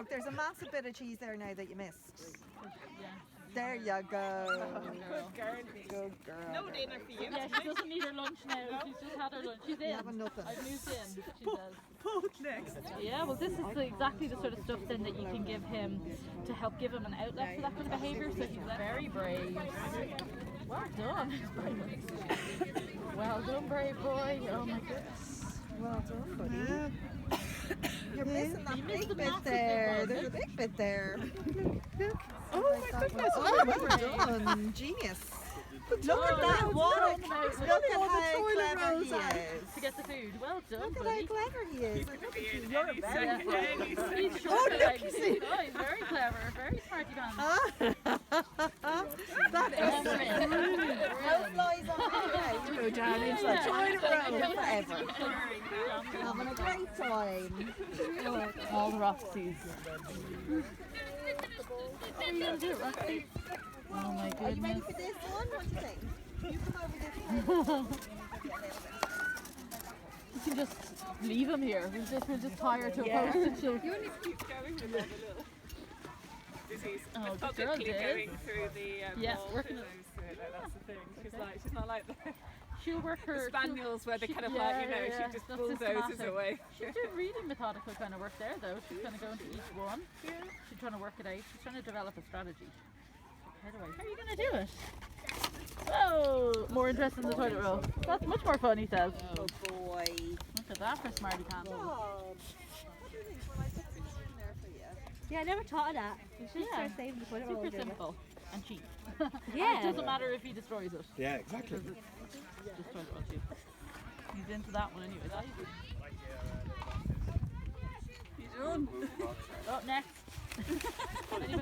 Look, there's a massive bit of cheese there now that you missed. Yeah. There you go. Good girl. Good girl. No dinner for you. Yeah, she doesn't need her lunch now. She's just had her lunch. She's in. having nothing. I've moved in, she says. Both next. Yeah, well this is exactly the sort of stuff then that you can give him to help give him an outlet for that kind of behaviour. So he's very brave. Well done. Well done, brave boy. Oh my goodness. Well done, buddy. You're missing that You missed big the bit massive there. bit. There's a big bit there. Oh my goodness. Oh, well done. Genius. Look at that one. Look at how clever he is. To get the food. Well done, Look at buddy. how clever he is. I look at you. You're Any very second, clever. any second. He's short legs. Oh, he's very clever. Very smarty pants. That is no flies on you. Go down into that toilet roll forever. Having a great time. All the Roxy's. What are you going to do, Roxy? Oh my Are you ready goodness. for this one? What do you think? You come over this way. You can just leave him here. We'll just tie her to a post and she'll... You only keep going with all the little disease. Oh, the girl Methodically did. going through the Yeah, balls working and it. those, that's the thing. She's not like the She'll work her... spaniels where they kind of yeah, like, yeah, yeah. she just That's bulldozes systematic. away. She's doing really methodical kind of work there though. She's kind of going to each one. Yeah. She's trying to work it out. She's trying to develop a strategy. How are you going to do it? Oh, more interest in the toilet roll. That's much more fun, he says. Oh boy. Look at that for smarty pants. God. What do you think when I put things in there for you? Yeah, I never thought of that. We should Yeah. start saving the toilet roll. Super simple and cheap. Yeah. It doesn't matter if he destroys it. Yeah, exactly. Because it's just toilet roll cheap. He's into that one anyway. That You done? oh, next.